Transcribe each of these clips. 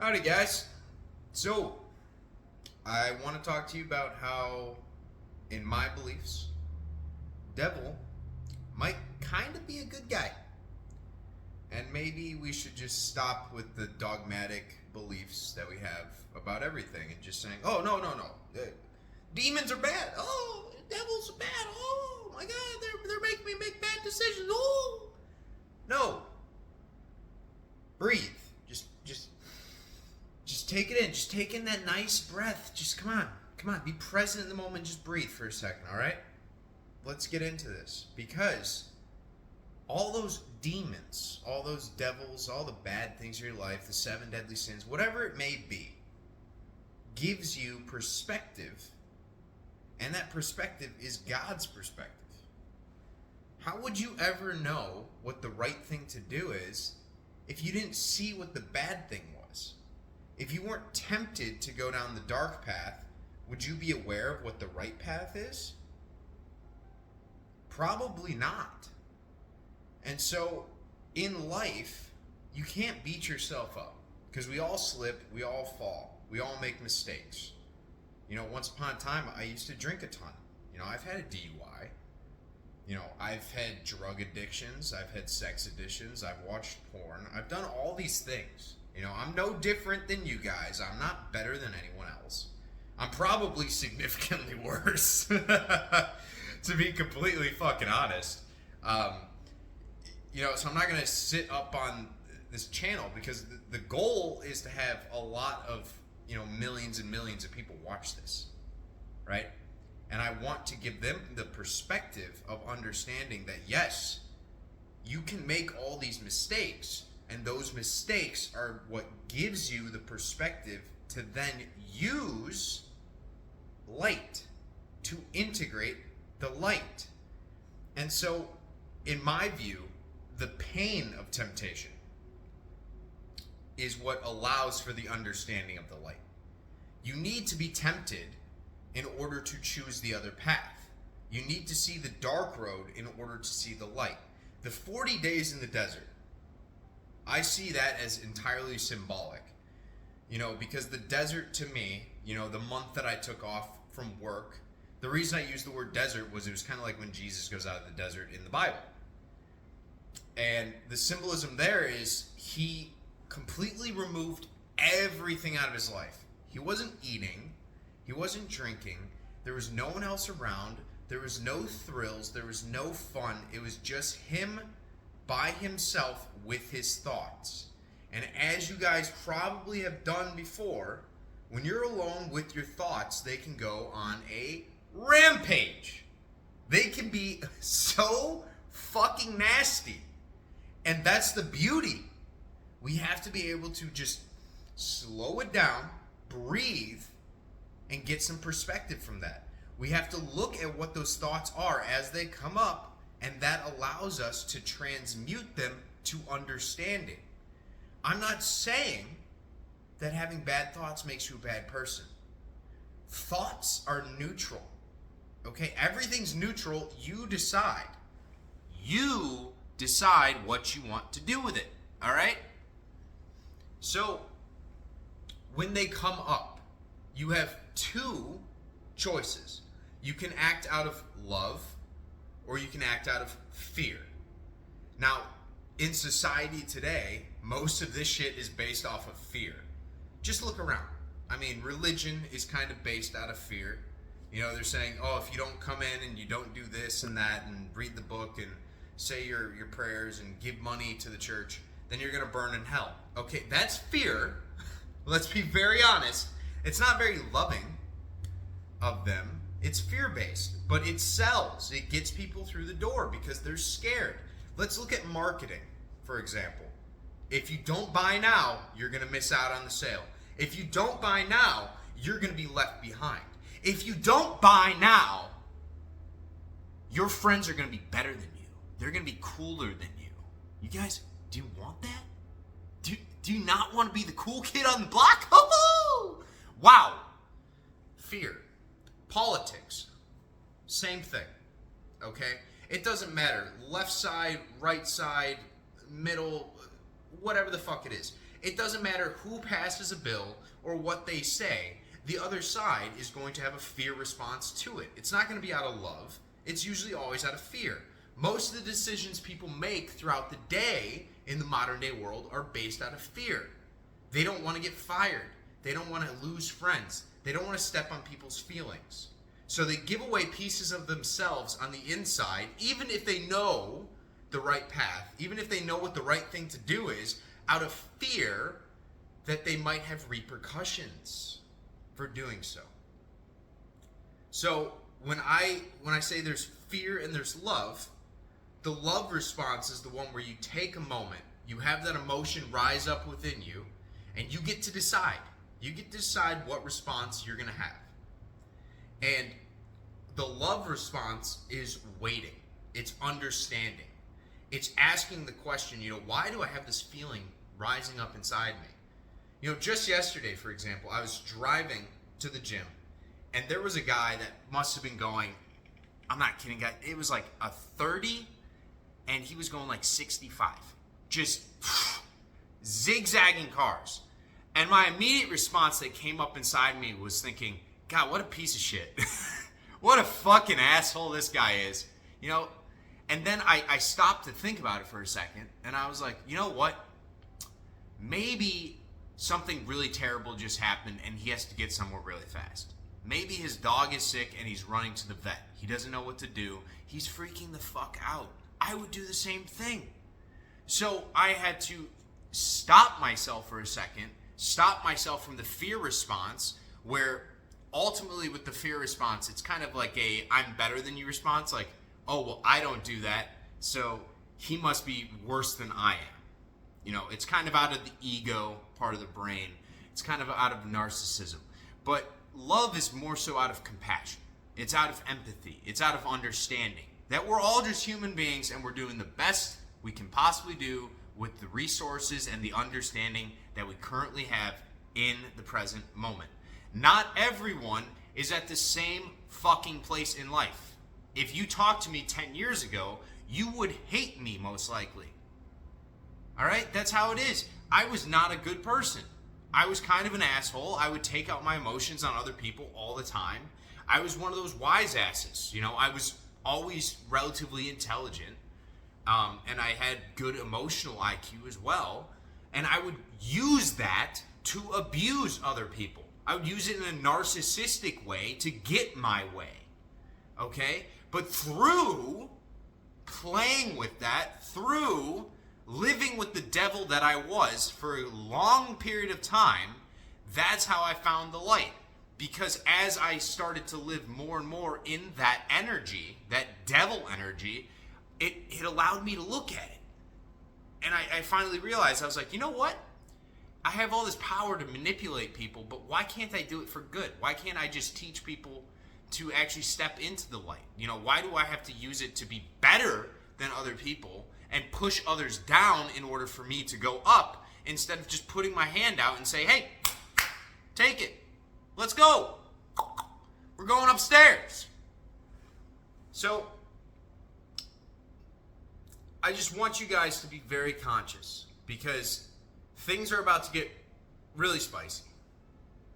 Howdy, guys. So, I want to talk to you about how, in my beliefs, devil might kind of be a good guy. And maybe we should just stop with the dogmatic beliefs that we have about everything and just saying, oh, no. Demons are bad. Oh, devils are bad. Oh, my God, they're making me make bad decisions. Oh. No. Breathe. Just take it in. Just take in that nice breath. Just come on. Be present in the moment. Just breathe for a second, all right? Let's get into this. Because all those demons, all those devils, all the bad things in your life, the 7 deadly sins, whatever it may be, gives you perspective. And that perspective is God's perspective. How would you ever know what the right thing to do is if you didn't see what the bad thing was? If you weren't tempted to go down the dark path, would you be aware of what the right path is? Probably not. And so, in life, you can't beat yourself up. Because we all slip, we all fall, we all make mistakes. You know, once upon a time, I used to drink a ton. You know, I've had a DUI. You know, I've had drug addictions, I've had sex addictions, I've watched porn, I've done all these things. You know, I'm no different than you guys. I'm not better than anyone else. I'm probably significantly worse, to be completely fucking honest. You know, so I'm not going to sit up on this channel because the goal is to have a lot of, you know, millions and millions of people watch this, right? And I want to give them the perspective of understanding that, yes, you can make all these mistakes, and those mistakes are what gives you the perspective to then use light, to integrate the light. And so, in my view, the pain of temptation is what allows for the understanding of the light. You need to be tempted in order to choose the other path. You need to see the dark road in order to see the light. The 40 days in the desert, I see that as entirely symbolic. You know, because the desert to me, you know, the month that I took off from work, the reason I used the word desert was it was kind of like when Jesus goes out of the desert in the Bible. And the symbolism there is he completely removed everything out of his life. He wasn't eating. He wasn't drinking. There was no one else around. There was no thrills. There was no fun. It was just him by himself with his thoughts. And as you guys probably have done before, when you're alone with your thoughts, they can go on a rampage. They can be so fucking nasty. And that's the beauty. We have to be able to just slow it down, breathe, and get some perspective from that. We have to look at what those thoughts are as they come up, and that allows us to transmute them to understanding. I'm not saying that having bad thoughts makes you a bad person. Thoughts are neutral. Okay? Everything's neutral. You decide. You decide what you want to do with it. All right? So, when they come up, you have 2 choices. You can act out of love, or you can act out of fear. Now, in society today, most of this shit is based off of fear. Just look around. I mean, religion is kind of based out of fear. You know, they're saying, oh, if you don't come in and you don't do this and that and read the book and say your prayers and give money to the church, then you're going to burn in hell. Okay, that's fear. Let's be very honest. It's not very loving of them. It's fear-based, but it sells. It gets people through the door because they're scared. Let's look at marketing, for example. If you don't buy now, you're going to miss out on the sale. If you don't buy now, you're going to be left behind. If you don't buy now, your friends are going to be better than you. They're going to be cooler than you. You guys, do you want that? Do you not want to be the cool kid on the block? Oh, wow. Fear. Politics. Same thing. Okay? It doesn't matter. Left side, right side, middle, whatever the fuck it is. It doesn't matter who passes a bill or what they say. The other side is going to have a fear response to it. It's not going to be out of love. It's usually always out of fear. Most of the decisions people make throughout the day in the modern day world are based out of fear. They don't want to get fired. They don't want to lose friends. They don't want to step on people's feelings. So they give away pieces of themselves on the inside, even if they know the right path, even if they know what the right thing to do is, out of fear that they might have repercussions for doing so. So when I say there's fear and there's love, the love response is the one where you take a moment, you have that emotion rise up within you, and you get to decide. You get to decide what response you're going to have. And the love response is waiting. It's understanding. It's asking the question, why do I have this feeling rising up inside me? Just yesterday, for example, I was driving to the gym, and there was a guy that must have been going, I'm not kidding, guys, it was like a 30, and he was going like 65. Just zigzagging cars. And my immediate response that came up inside me was thinking, God, what a piece of shit. What a fucking asshole this guy is. And then I stopped to think about it for a second, and I was like, you know what? Maybe something really terrible just happened and he has to get somewhere really fast. Maybe his dog is sick and he's running to the vet. He doesn't know what to do. He's freaking the fuck out. I would do the same thing. So I had to stop myself for a second, stop myself from the fear response, where ultimately with the fear response, it's kind of like a I'm better than you response, like, oh, well, I don't do that, so he must be worse than I am. It's kind of out of the ego part of the brain. It's kind of out of narcissism. But love is more so out of compassion. It's out of empathy. It's out of understanding that we're all just human beings and we're doing the best we can possibly do with the resources and the understanding that we currently have in the present moment. Not everyone is at the same fucking place in life. If you talked to me 10 years ago, you would hate me most likely. All right? That's how it is. I was not a good person. I was kind of an asshole. I would take out my emotions on other people all the time. I was one of those wise asses. I was always relatively intelligent. And I had good emotional IQ as well. And I would use that to abuse other people. I would use it in a narcissistic way to get my way. Okay? But through playing with that, through living with the devil that I was for a long period of time, that's how I found the light. Because as I started to live more and more in that energy, that devil energy, it allowed me to look at it. And I finally realized, I was like, you know what? I have all this power to manipulate people, but why can't I do it for good? Why can't I just teach people to actually step into the light? Why do I have to use it to be better than other people and push others down in order for me to go up, instead of just putting my hand out and say, hey, take it. Let's go. We're going upstairs. So I just want you guys to be very conscious, because things are about to get really spicy.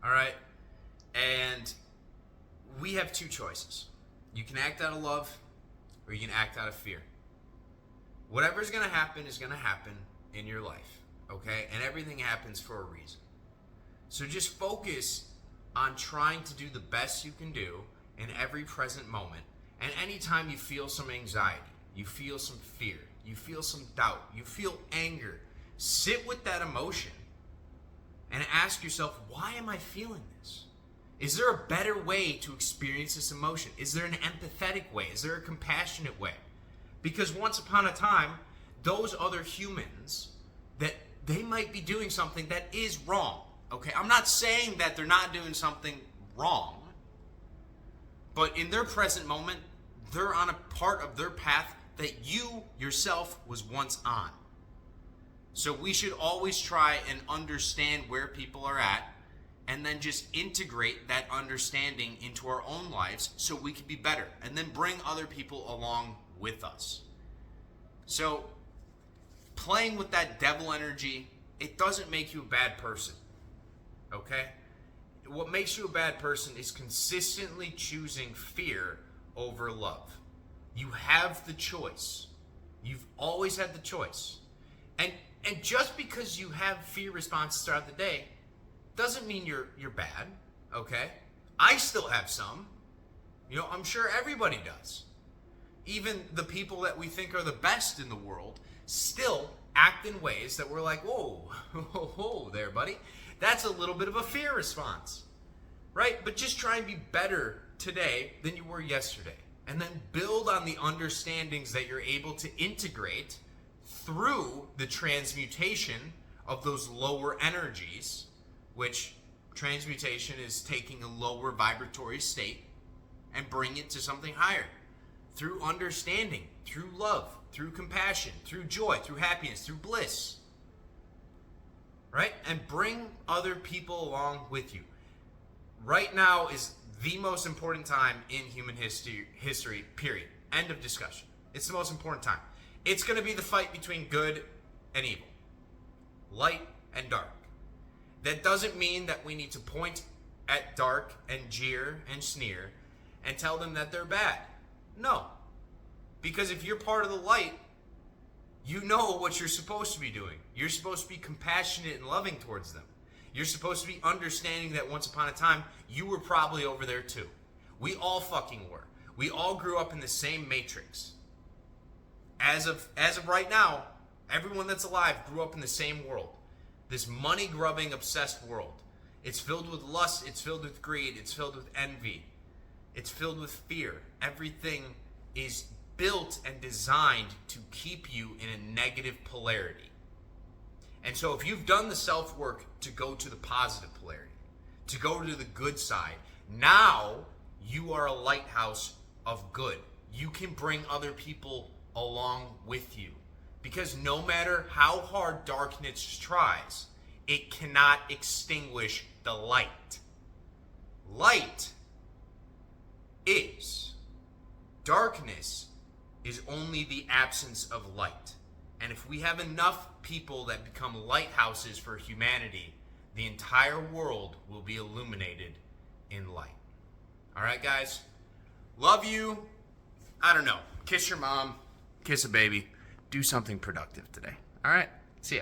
All right? And we have two choices. You can act out of love, or you can act out of fear. Whatever's going to happen is going to happen in your life, okay? And everything happens for a reason. So just focus on trying to do the best you can do in every present moment. And anytime you feel some anxiety, you feel some fear, you feel some doubt, you feel anger, sit with that emotion and ask yourself, why am I feeling this? Is there a better way to experience this emotion? Is there an empathetic way? Is there a compassionate way? Because once upon a time, those other humans, that they might be doing something that is wrong. Okay, I'm not saying that they're not doing something wrong, but in their present moment, they're on a part of their path that you yourself was once on. So we should always try and understand where people are at, and then just integrate that understanding into our own lives so we can be better, and then bring other people along with us. So playing with that devil energy it doesn't make you a bad person. Okay? What makes you a bad person is consistently choosing fear over love. You have the choice. You've always had the choice. And just because you have fear responses throughout the day doesn't mean you're bad, okay? I still have some. You know, I'm sure everybody does. Even the people that we think are the best in the world still act in ways that we're like, whoa, whoa there, buddy. That's a little bit of a fear response, right? But just try and be better today than you were yesterday. And then build on the understandings that you're able to integrate through the transmutation of those lower energies, which transmutation is taking a lower vibratory state and bring it to something higher. Through understanding, through love, through compassion, through joy, through happiness, through bliss. Right? And bring other people along with you. Right now is the most important time in human history, period. End of discussion. It's the most important time. It's going to be the fight between good and evil. Light and dark. That doesn't mean that we need to point at dark and jeer and sneer and tell them that they're bad. No. Because if you're part of the light, you know what you're supposed to be doing. You're supposed to be compassionate and loving towards them. You're supposed to be understanding that once upon a time, you were probably over there too. We all fucking were. We all grew up in the same matrix. As of right now, everyone that's alive grew up in the same world. This money-grubbing, obsessed world. It's filled with lust, it's filled with greed, it's filled with envy. It's filled with fear. Everything is built and designed to keep you in a negative polarity. And so if you've done the self-work to go to the positive polarity, to go to the good side, now you are a lighthouse of good. You can bring other people along with you. Because no matter how hard darkness tries, it cannot extinguish the light. Light is. Darkness is only the absence of light. And if we have enough people that become lighthouses for humanity, the entire world will be illuminated in light. All right, guys? Love you. I don't know. Kiss your mom. Kiss a baby. Do something productive today. All right? See ya.